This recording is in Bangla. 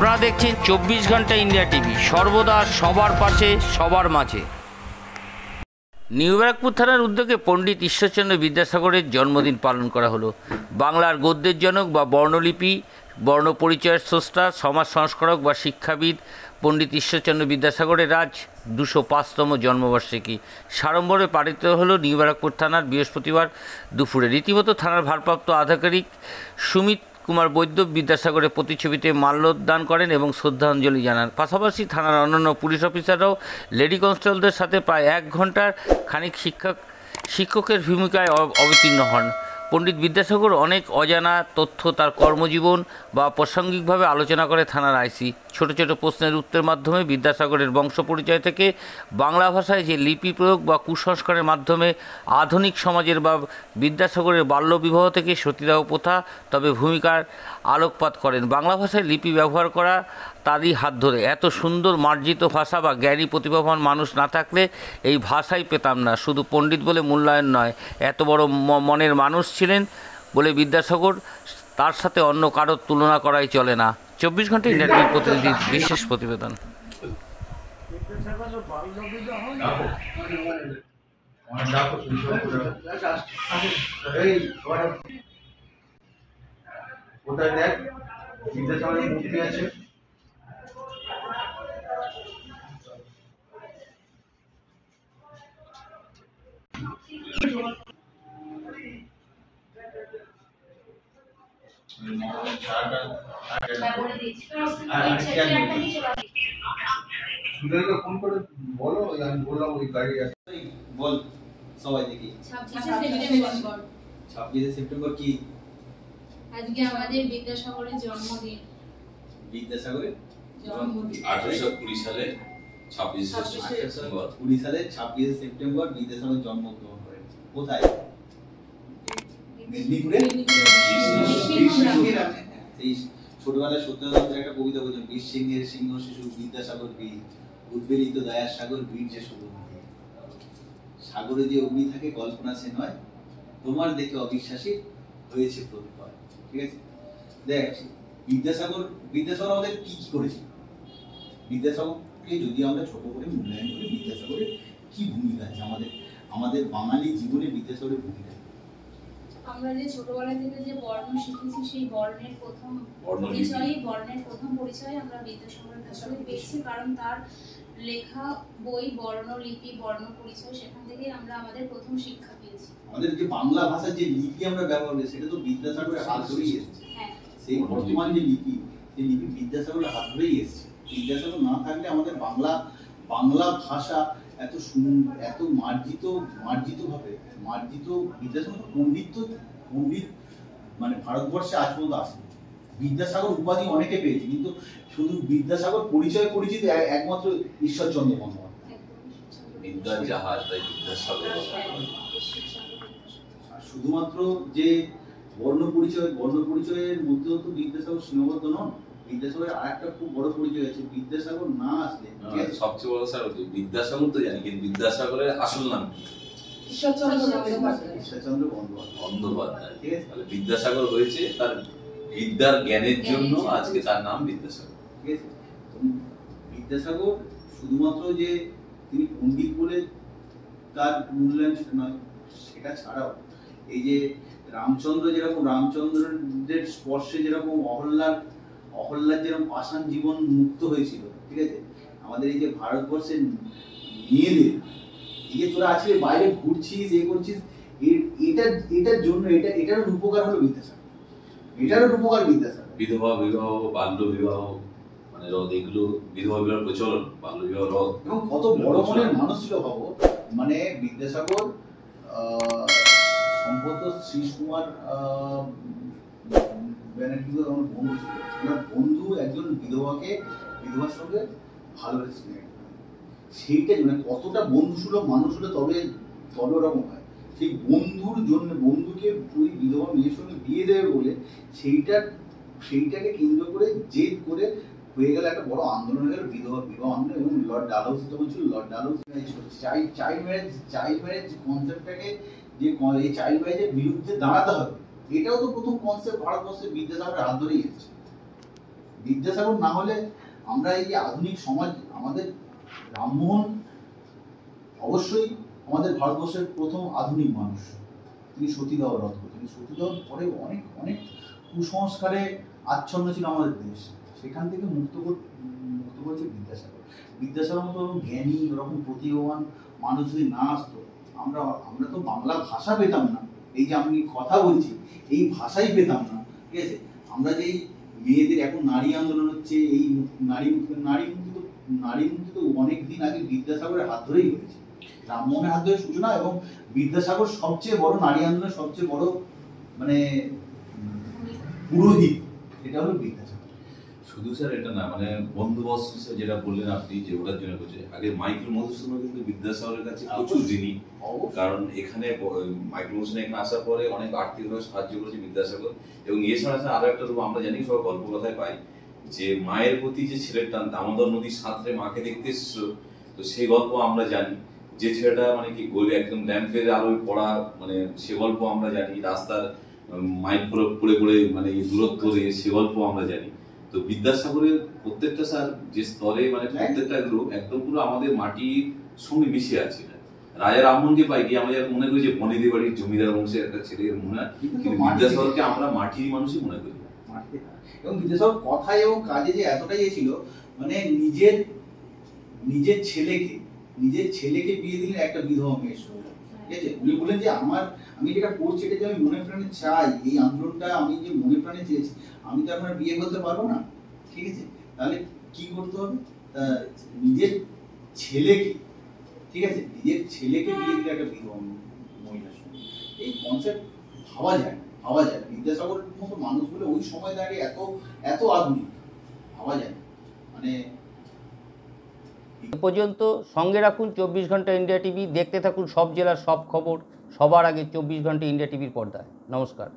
আপনারা দেখছেন 24 ঘন্টা ইন্ডিয়া টিভি, সর্বদা সবার পাশে সবার মাঝে। নিউ ব্যারাকপুর থানার উদ্যোগে পণ্ডিত ঈশ্বরচন্দ্র বিদ্যাসাগরের জন্মদিন পালন করা হলো। বাংলার গদ্যের জনক বা বর্ণলিপি বর্ণপরিচয়ের স্রষ্টা, সমাজ সংস্কারক বা শিক্ষাবিদ পণ্ডিত ঈশ্বরচন্দ্র বিদ্যাসাগরের আজ 205তম জন্মবার্ষিকী সাড়ম্বরে পালিত হলো নিউ ব্যারাকপুর থানার বৃহস্পতিবার দুপুরে। রীতিমতো থানার ভারপ্রাপ্ত আধিকারিক সুমিত কুমার বৈদ্য বিদ্যাসাগরের প্রতিছবিতে মাল্যদান করেন এবং শ্রদ্ধাঞ্জলি জানান। পাশাপাশি থানার অন্যান্য পুলিশ অফিসাররাও লেডি কনস্টেবলদের সাথে প্রায় 1 ঘন্টার খানিক শিক্ষকের ভূমিকায় অবতীর্ণ হন। পণ্ডিত বিদ্যাসাগর অনেক অজানা তথ্য তার কর্মজীবন বা প্রাসঙ্গিকভাবে আলোচনা করে থানার আইসি। ছোট ছোট প্রশ্নের উত্তরের মাধ্যমে বিদ্যাসাগরের বংশ পরিচয় থেকে বাংলা ভাষায় যে লিপি প্রয়োগ বা কুসংস্কারের মাধ্যমে আধুনিক সমাজের বা বিদ্যাসাগরের বাল্যবিবাহ থেকে সতীদাহ প্রথা তবে ভূমিকার আলোকপাত করেন। বাংলা ভাষায় লিপি ব্যবহার করা তারই হাত ধরে। এত সুন্দর মার্জিত ভাষা বা জ্ঞানী প্রতিভাবান মানুষ না থাকলে এই ভাষাই পেতাম না। শুধু পণ্ডিত বলে মূল্যায়ন নয়, এত বড় মনের মানুষ ছিলেন বলে বিদ্যাসাগর, তার সাথে অন্য কারোর তুলনা করাই চলে না। 24 ঘন্টা ইন্ডিয়া টিভির প্রতিনিধির বিশেষ প্রতিবেদন। ফোন করে বলো, আমি বললাম ওই গাড়ি বল সবাই দেখি। 26 সেপ্টেম্বর কি? আজকে আমাদের বিদ্যাসাগরের জন্মদিন। বিদ্যাসাগরের জন্মদিন 1820 সালে 26 সেপ্টেম্বর। 20 সালে 26 সেপ্টেম্বর বিদ্যাসাগর জন্মগ্রহণ করেন। কোথায়? মেদিনীপুরে। এই ছোটবেলায় সত্যনারায়ণ একটা কবিতা বলছেন, বীর সিংহের সিংহ শিশু বিদ্যাসাগর বীর, উদ্বেলিত দয়ার সাগর বীর যে সুগন্ধি, সাগরে যে অগ্নি থাকে কল্পনা সে নয়, তোমার দেখে অবিশ্বাসী হয়েছে প্রত্যয়। ঠিক আছে, দেখ বিদ্যাসাগর আমাদের কি কি করেছে? বিদ্যাসাগরকে যদি আমরা ছোট করে মূল্যায়ন করি, বিদ্যাসাগরের কি ভূমিকা আছে আমাদের বাঙালি জীবনে? বিদ্যাসাগরের ভূমিকা আমরা যে ছোটবেলা থেকে যে বর্ণ শিখেছি, সেই বর্ণের প্রথম পরিচয় আমরা বিদ্যাসাগরের কাছ থেকে পেয়েছি, কারণ তার লেখা বই বর্ণলিপি বর্ণ পরিচয়, সেখান থেকে আমরা আমাদের প্রথম শিক্ষা পেয়েছি। আমাদের যে বাংলা ভাষার যে লিপি আমরা ব্যবহার করি, সেটা তো বিদ্যাসাগরের হাত ধরেই এসেছে। সেই বর্তমান যে লিপি, সেই লিপি বিদ্যাসাগরের হাত ধরেই এসেছে। বিদ্যাসাগর না থাকলে আমাদের বাংলা ভাষা এত সুন্দর, এত মার্জিত বিদ্যাসাগর পণ্ডিত মানে ভারতবর্ষে আজ পর্যন্ত আসে। বিদ্যাসাগর উপাধি অনেকে পেয়েছে, কিন্তু শুধু বিদ্যাসাগর পরিচয় পরিচিত একমাত্র ঈশ্বরচন্দ্র বন্দ্যোপাধ্যায়। বিদ্যার জাহাজ তাই বিদ্যাসাগর। শুধুমাত্র যে বর্ণ পরিচয়ের মধ্যেও তো বিদ্যাসাগর সীমাবদ্ধ নন। বিদ্যাসাগরের আরেকটা খুব বড় পরিচয় আছে, বিদ্যাসাগর না আসলে সবচেয়ে বড় স্যার বিদ্যাসাগর তো জানি, কিন্তু বিদ্যাসাগরের আসল নাম কি? ঈশ্বরচন্দ্র বন্দ্যোপাধ্যায়। ঠিক আছে, তাহলে বিদ্যাসাগর হয়েছে তার বিদ্যার জ্ঞানের জন্য, আজকে তার নাম বিদ্যাসাগর। ঠিক আছে, বিদ্যাসাগর শুধুমাত্র যে তিনি পণ্ডিত বলে তার মূল্যায়ন নয়, সেটা ছাড়াও এই যে রামচন্দ্রের স্পর্শে যেরকম অহল্যার যেরকম পাষাণ জীবন মুক্ত হয়েছিল। ঠিক আছে, আমাদের এই যে ভারতবর্ষের মেয়েদের, এই যে তোরা আজকে বাইরে ঘুরছিস, করছিস, এটার জন্য এটারও উপকার হলো বিদ্যাসাগর। বিধবা বিবাহ, বাল্য বিবাহ মানে রদ, এগুলো বিধবা বিবাহ প্রচলন, বাল্য বিবাহ রদ, এবং কত বড় মনের মানুষ ছিল ভাবো। মানে বিদ্যাসাগর সম্ভবত শ্রীশ কুমার ব্যানার্জি আমার বন্ধু ছিল। ওনার বন্ধু একজন বিধবার সঙ্গে ভালোবেসেছিলেন। সেইটা মানে কতটা বন্ধুসুলভ মানুষ হলে তবে ওরকম হয়। সেই বন্ধুকে ওই বিধবা মেয়ের সঙ্গে বিয়ে দেবে বলে সেইটাকে কেন্দ্র করে জেদ করে হয়ে গেল একটা বড় আন্দোলন, হয়ে গেল বিধবা বিবাহ আন্দোলন। এবং লর্ড ডালহৌসি তখন ছিল, লর্ড ডালহৌসি চাইল্ড ম্যারেজ কনসেপ্টটাকে, যে এই চাইল্ড ম্যারেজের বিরুদ্ধে দাঁড়াতে হবে, এটাও তো প্রথম কনসেপ্ট ভারতবর্ষের বিদ্যাসাগরের হাত ধরেই এসেছে। বিদ্যাসাগর না হলে আমরা এই যে আধুনিক সমাজ, আমাদের রামমোহন অবশ্যই আমাদের ভারতবর্ষের প্রথম আধুনিক মানুষ। তিনি সতীদাহ রদ করেছেন। সতীদাহ পরে অনেক অনেক কুসংস্কারে আচ্ছন্ন ছিল আমাদের দেশ, সেখান থেকে মুক্ত করেছে বিদ্যাসাগর। বিদ্যাসাগর মতো জ্ঞানী, ওরকম প্রতিভাবান মানুষ যদি না আসতো, আমরা তো বাংলা ভাষা পেতাম না। এই যে আমি কথা বলছি, এই ভাষাই পেতাম না, ঠিক আছে? আমরা যে মেয়েদের এখন নারী আন্দোলন হচ্ছে, এই নারী মুক্তি তো অনেক দিন আগে বিদ্যাসাগরের হাত ধরেই হয়েছে। রামমোহনের হাত ধরে সূচনা, এবং বিদ্যাসাগর সবচেয়ে বড় নারী আন্দোলনের সবচেয়ে বড় মানে পুরোহিত, এটা হলো বিদ্যাসাগর। শুধু স্যার এটা না, মানে বন্দোবস্ত যেটা বললেন আপনি, যে ওটার জন্য করছে, আগে মাইকেল মধুসূদন কিন্তু বিদ্যাসাগরের কাছে প্রচুর ঋণী। কারণ এখানে মাইকেল মধুসূদন এখানে আসার পরে অনেক আর্থিকভাবে সাহায্য করেছে বিদ্যাসাগর। এবং এছাড়া আরো একটা রূপ আমরা জানি, সব গল্প কথায় পাই, যে মায়ের প্রতি যে ছেলের টান, দামোদর নদীর সাঁতরে মাকে দেখতে এসেছিল, তো সেই গল্প আমরা জানি। যে ছেলেটা মানে কি গলি একদম ল্যাম্পের আলোয় পড়া, মানে সে গল্প আমরা জানি। রাস্তার মাইল পড়ে পড়ে মানে দূরত্ব দিয়ে, সে গল্প আমরা জানি। তো বিদ্যাসাগরের প্রত্যেকটা স্যার যে স্তরে, মানে প্রত্যেকটা গ্রুপ একদম পুরো আমাদের মাটির সঙ্গে মিশে আছে। রাজা রামমোহনকে পাই গিয়ে আমরা মনে করি যে বনেদি বাড়ির জমিদার বংশের একটা ছেলের মনে হয়, কিন্তু বিদ্যাসাগরকে আমরা মাটির মানুষই মনে করি। এবং বিদ্যাসাগর কথায় এবং কাজে যে এতটাই ছিল, মানে নিজের ছেলেকে বিয়ে দিলেন একটা বিধবা মেয়ের সঙ্গে, ঠিক আছে? উনি বলেন যে আমি যেটা করছি, এটা যে আমি মনে প্রাণে চাই, এই আন্দোলনটা আমি যে মনে প্রাণে চেয়েছি, আমি তো আপনার বিয়ে করতে পারবো না, ঠিক আছে? তাহলে কি করতে হবে? নিজের ছেলেকে, ঠিক আছে, নিজের ছেলেকে বিয়ে দিলে একটা বিধবা মহিলার সঙ্গে, এই কনসেপ্ট ভাবা যায়। বিদ্যাসাগরের মতো মানুষ বলে ওই সময় দাঁড়িয়ে এত আধুনিক ভাবা যায়, মানে এ পর্যন্ত সঙ্গে রাখুন 24 ঘন্টা ইন্ডিয়া টিভি। দেখতে থাকুন সব জেলার সব খবর সবার আগে 24 ঘন্টা ইন্ডিয়া টিভির পর্দায়। নমস্কার।